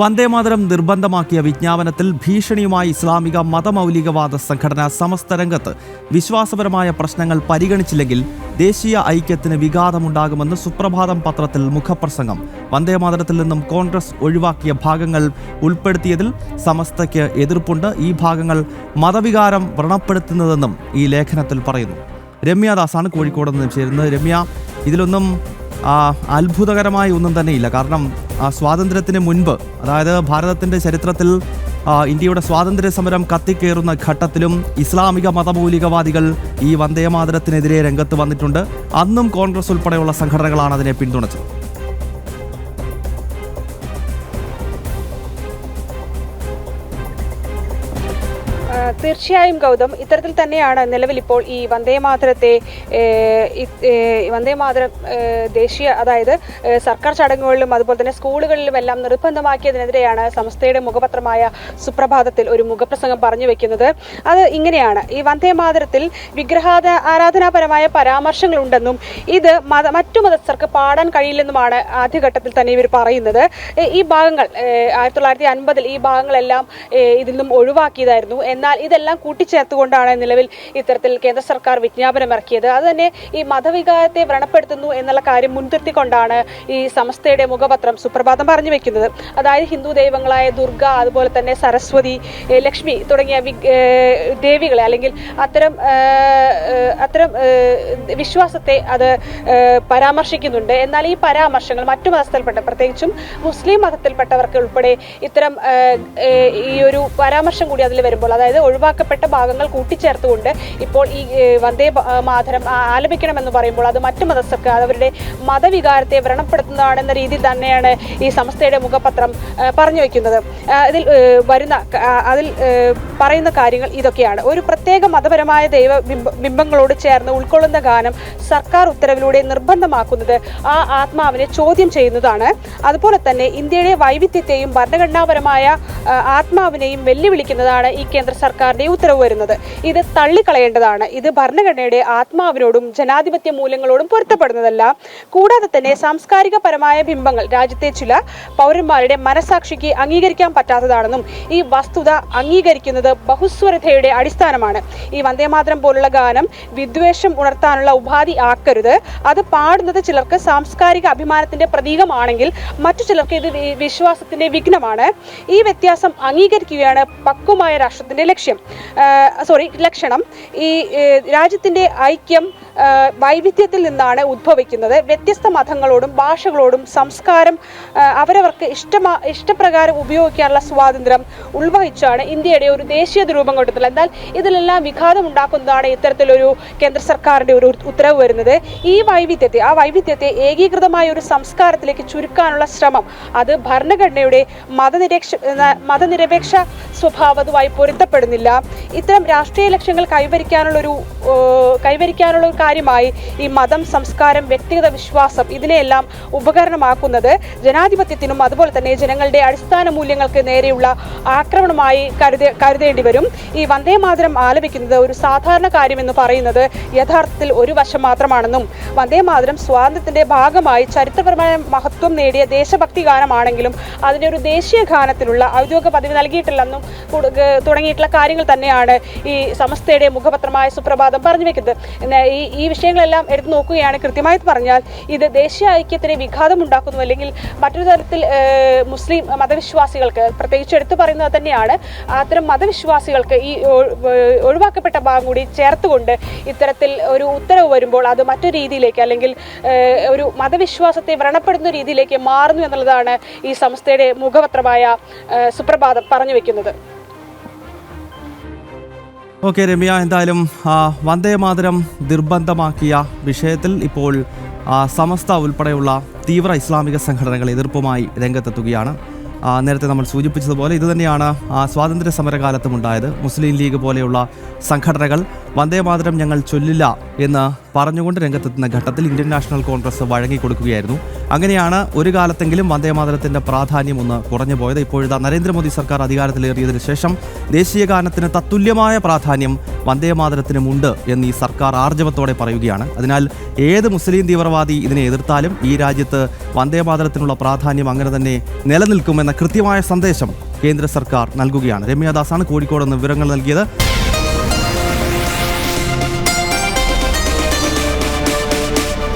വന്ദേമാതരം നിർബന്ധമാക്കിയ വിജ്ഞാപനത്തിൽ ഭീഷണിയുമായി ഇസ്ലാമിക മതമൗലികവാദ സംഘടന സമസ്ത രംഗത്ത് വിശ്വാസപരമായ പ്രശ്നങ്ങൾ പരിഗണിച്ചില്ലെങ്കിൽ ദേശീയ ഐക്യത്തിന് വിഘാതമുണ്ടാകുമെന്ന് സുപ്രഭാതം പത്രത്തിൽ മുഖപ്രസംഗം. വന്ദേമാതരത്തിൽ നിന്നും കോൺഗ്രസ് ഒഴിവാക്കിയ ഭാഗങ്ങൾ ഉൾപ്പെടുത്തിയതിൽ സമസ്തയ്ക്ക് എതിർപ്പുണ്ട്. ഈ ഭാഗങ്ങൾ മതവികാരം വ്രണപ്പെടുത്തുന്നതെന്നും ഈ ലേഖനത്തിൽ പറയുന്നു. രമ്യാദാസാണ് കോഴിക്കോട് നിന്ന് ചേരുന്നത്. രമ്യ, ഇതിലൊന്നും അത്ഭുതകരമായ ഒന്നും തന്നെയില്ല. കാരണം സ്വാതന്ത്ര്യത്തിന് മുൻപ്, അതായത് ഭാരതത്തിൻ്റെ ചരിത്രത്തിൽ ഇന്ത്യയുടെ സ്വാതന്ത്ര്യ സമരം കത്തിക്കേറുന്ന ഘട്ടത്തിലും ഇസ്ലാമിക മതമൗലികവാദികൾ ഈ വന്ദേമാതരത്തിനെതിരെ രംഗത്ത് വന്നിട്ടുണ്ട്. അന്നും കോൺഗ്രസ് ഉൾപ്പെടെയുള്ള സംഘടനകളാണ് അതിനെ പിന്തുണച്ചത്. തീർച്ചയായും ഗൗതം, ഇത്തരത്തിൽ തന്നെയാണ് നിലവിൽ ഇപ്പോൾ ഈ വന്ദേമാതരം ദേശീയ, അതായത് സർക്കാർ ചടങ്ങുകളിലും അതുപോലെ തന്നെ സ്കൂളുകളിലും എല്ലാം നിർബന്ധമാക്കിയതിനെതിരെയാണ് സമസ്തയുടെ മുഖപത്രമായ സുപ്രഭാതത്തിൽ ഒരു മുഖപ്രസംഗം പറഞ്ഞു വെക്കുന്നത്. അത് ഇങ്ങനെയാണ്: ഈ വന്ദേമാതരത്തിൽ ആരാധനാപരമായ പരാമർശങ്ങളുണ്ടെന്നും ഇത് മറ്റു മതസ്ഥർക്ക് പാടാൻ കഴിയില്ലെന്നുമാണ് ആദ്യഘട്ടത്തിൽ തന്നെ ഇവർ പറയുന്നത്. ഈ ഭാഗങ്ങൾ 1950 ഈ ഭാഗങ്ങളെല്ലാം ഇതിൽ നിന്നും ഒഴിവാക്കിയതായിരുന്നു. എന്നാൽ ഇതെല്ലാം കൂട്ടിച്ചേർത്തുകൊണ്ടാണ് നിലവിൽ ഇത്തരത്തിൽ കേന്ദ്ര സർക്കാർ വിജ്ഞാപനം ഇറക്കിയത്. അത് തന്നെ ഈ മതവികാരത്തെ വ്രണപ്പെടുത്തുന്നു എന്നുള്ള കാര്യം മുൻനിർത്തിക്കൊണ്ടാണ് ഈ സമസ്തയുടെ മുഖപത്രം സുപ്രഭാതം പറഞ്ഞു വെക്കുന്നത്. അതായത് ഹിന്ദു ദൈവങ്ങളായ ദുർഗ, അതുപോലെ തന്നെ സരസ്വതി, ലക്ഷ്മി തുടങ്ങിയ ദേവികളെ അല്ലെങ്കിൽ അത്തരം വിശ്വാസത്തെ അത് പരാമർശിക്കുന്നുണ്ട്. എന്നാൽ ഈ പരാമർശങ്ങൾ മറ്റു മതസ്ഥയിൽപ്പെട്ട, പ്രത്യേകിച്ചും മുസ്ലിം മതത്തിൽപ്പെട്ടവർക്ക് ഉൾപ്പെടെ ഇത്തരം ഈ ഒരു പരാമർശം കൂടി അതിൽ വരുമ്പോൾ, അതായത് ഒഴിവാക്കപ്പെട്ട ഭാഗങ്ങൾ കൂട്ടിച്ചേർത്തുകൊണ്ട് ഇപ്പോൾ ഈ വന്ദേ മാതരം ആലപിക്കണമെന്ന് പറയുമ്പോൾ അത് മറ്റു മതസ്ഥർക്ക് അവരുടെ മതവികാരത്തെ വ്രണപ്പെടുത്തുന്നതാണെന്ന രീതിയിൽ തന്നെയാണ് ഈ സമസ്തയുടെ മുഖപത്രം പറഞ്ഞു വയ്ക്കുന്നത്. അതിൽ പറയുന്ന കാര്യങ്ങൾ ഇതൊക്കെയാണ്: ഒരു പ്രത്യേക മതപരമായ ബിംബങ്ങളോട് ചേർന്ന് ഉൾക്കൊള്ളുന്ന ഗാനം സർക്കാർ ഉത്തരവിലൂടെ നിർബന്ധമാക്കുന്നത് ആ ആത്മാവിനെ ചോദ്യം ചെയ്യുന്നതാണ്. അതുപോലെ തന്നെ ഇന്ത്യയുടെ വൈവിധ്യത്തെയും ഭരണഘടനാപരമായ ആത്മാവിനെയും വെല്ലുവിളിക്കുന്നതാണ് ഈ കേന്ദ്ര സർക്കാരിന്റെ ഉത്തരവ് വരുന്നത്. ഇത് തള്ളിക്കളയേണ്ടതാണ്. ഇത് ഭരണഘടനയുടെ ആത്മാവിനോടും ജനാധിപത്യ മൂല്യങ്ങളോടും പൊരുത്തപ്പെടുന്നതല്ല. കൂടാതെ തന്നെ സാംസ്കാരികപരമായ ബിംബങ്ങൾ രാജ്യത്തെ ചില പൗരന്മാരുടെ മനസാക്ഷിക്ക് അംഗീകരിക്കാൻ പറ്റാത്തതാണെന്നും ഈ വസ്തുത അംഗീകരിക്കുന്നത് ബഹുസ്വരതയുടെ അടിസ്ഥാനമാണ്. ഈ വന്ദേമാതരം പോലുള്ള ഗാനം വിദ്വേഷം ഉണർത്താനുള്ള ഉപാധി ആക്കരുത്. അത് പാടുന്നത് ചിലർക്ക് സാംസ്കാരിക അഭിമാനത്തിന്റെ പ്രതീകമാണെങ്കിൽ മറ്റു ചിലർക്ക് ഇത് വിശ്വാസത്തിന്റെ വിഘ്നമാണ്. ഈ വ്യത്യാസം അംഗീകരിക്കുകയാണ് പക്വമായ രാഷ്ട്രത്തിന്റെ ലക്ഷണം. ഈ രാജ്യത്തിന്റെ ഐക്യം വൈവിധ്യത്തിൽ നിന്നാണ് ഉദ്ഭവിക്കുന്നത്. വ്യത്യസ്ത മതങ്ങളോടും ഭാഷകളോടും സംസ്കാരം അവരവർക്ക് ഇഷ്ടപ്രകാരം ഉപയോഗിക്കാനുള്ള സ്വാതന്ത്ര്യം ഉൾവഹിച്ചാണ് ഇന്ത്യയുടെ ഒരു ദേശീയത രൂപം കൊണ്ടുള്ളത്. എന്നാൽ ഇതിലെല്ലാം വിഘാതം ഉണ്ടാക്കുന്നതാണ് ഇത്തരത്തിലൊരു കേന്ദ്ര സർക്കാരിന്റെ ഒരു ഉത്തരവ് വരുന്നത്. ഈ വൈവിധ്യത്തെ ഏകീകൃതമായ ഒരു സംസ്കാരത്തിലേക്ക് ചുരുക്കാനുള്ള ശ്രമം അത് ഭരണഘടനയുടെ മതനിരപേക്ഷ സ്വഭാവവുമായി പൊരുത്തപ്പെടുന്നില്ല. ഇത്തരം രാഷ്ട്രീയ ലക്ഷ്യങ്ങൾ കൈവരിക്കാനുള്ള ഒരു കാര്യമായി ഈ മതം, സംസ്കാരം, വ്യക്തിഗത വിശ്വാസം ഇതിനെയെല്ലാം ഉപകരണമാക്കുന്നത് ജനാധിപത്യത്തിനും അതുപോലെ തന്നെ ജനങ്ങളുടെ അടിസ്ഥാന മൂല്യങ്ങൾക്ക് നേരെയുള്ള ആക്രമണമായി കരുതേണ്ടി വരും. ഈ വന്ദേമാതരം ആലപിക്കുന്നത് ഒരു സാധാരണ കാര്യമെന്ന് പറയുന്നത് യഥാർത്ഥത്തിൽ ഒരു വശം മാത്രമാണെന്നും വന്ദേമാതരം സ്വാതന്ത്ര്യത്തിന്റെ ഭാഗമായി ചരിത്രപരമായ മഹത്വം നേടിയ ദേശഭക്തി ഗാനമാണെങ്കിലും അതിന്റെ ഒരു ദേശീയ ഗാനത്തിനുള്ള ഔദ്യോഗിക പദവി നൽകിയിട്ടില്ലെന്നും തുടങ്ങിയിട്ടുള്ള കാര്യങ്ങൾ തന്നെയാണ് ഈ സമസ്തയുടെ മുഖപത്രമായ സുപ്രഭാതം പറഞ്ഞു വെക്കുന്നത്. ഈ വിഷയങ്ങളെല്ലാം എടുത്തു നോക്കുകയാണ് കൃത്യമായി പറഞ്ഞാൽ ഇത് ദേശീയ ഐക്യത്തിന് വിഘാതം ഉണ്ടാക്കുന്നു, അല്ലെങ്കിൽ മറ്റൊരു തരത്തിൽ മുസ്ലിം മതവിശ്വാസികൾക്ക് പ്രത്യേകിച്ച് എടുത്തു പറയുന്നത് തന്നെയാണ്. അത്തരം മതവിശ്വാസികൾക്ക് ഈ ഒഴിവാക്കപ്പെട്ട ഭാഗം കൂടി ചേർത്തുകൊണ്ട് ഇത്തരത്തിൽ ഒരു ഉത്തരവ് വരുമ്പോൾ അത് മറ്റൊരു രീതിയിലേക്ക്, അല്ലെങ്കിൽ ഒരു മതവിശ്വാസത്തെ വ്രണപ്പെടുന്ന രീതിയിലേക്ക് മാറുന്നു എന്നുള്ളതാണ് ഈ സംസ്ഥയുടെ മുഖപത്രമായ സുപ്രഭാതം പറഞ്ഞു വെക്കുന്നത്. ഓക്കെ രമ്യ, എന്തായാലും വന്ദേമാതരം നിർബന്ധമാക്കിയ വിഷയത്തിൽ ഇപ്പോൾ സമസ്ത ഉൾപ്പെടെയുള്ള തീവ്ര ഇസ്ലാമിക സംഘടനകൾ എതിർപ്പുമായി രംഗത്തെത്തുകയാണ്. നേരത്തെ നമ്മൾ സൂചിപ്പിച്ചതുപോലെ ഇതുതന്നെയാണ് സ്വാതന്ത്ര്യ സമരകാലത്തും ഉണ്ടായത്. മുസ്ലിം ലീഗ് പോലെയുള്ള സംഘടനകൾ വന്ദേമാതരം ഞങ്ങൾ ചൊല്ലില്ല എന്ന് പറഞ്ഞുകൊണ്ട് രംഗത്തെത്തുന്ന ഘട്ടത്തിൽ ഇന്ത്യൻ നാഷണൽ കോൺഗ്രസ് വഴങ്ങിക്കൊടുക്കുകയായിരുന്നു. അങ്ങനെയാണ് ഒരു കാലത്തെങ്കിലും വന്ദേമാതരത്തിന്റെ പ്രാധാന്യം ഒന്ന് കുറഞ്ഞു പോയത്. ഇപ്പോഴത്തെ നരേന്ദ്രമോദി സർക്കാർ അധികാരത്തിലേറിയതിനു ശേഷം ദേശീയ ഗാനത്തിന് തത്തുല്യമായ പ്രാധാന്യം വന്ദേമാതരത്തിനുമുണ്ട് എന്ന് ഈ സർക്കാർ ആർജവത്തോടെ പറയുകയാണ്. അതിനാൽ ഏത് മുസ്ലിം തീവ്രവാദി ഇതിനെ എതിർത്താലും ഈ രാജ്യത്ത് വന്ദേമാതരത്തിനുള്ള പ്രാധാന്യം അങ്ങനെ തന്നെ നിലനിൽക്കുമെന്ന കൃത്യമായ സന്ദേശം കേന്ദ്ര സർക്കാർ നൽകുകയാണ്. രമ്യാദാസാണ് കോഴിക്കോട് നിന്ന് വിവരങ്ങൾ നൽകിയത്.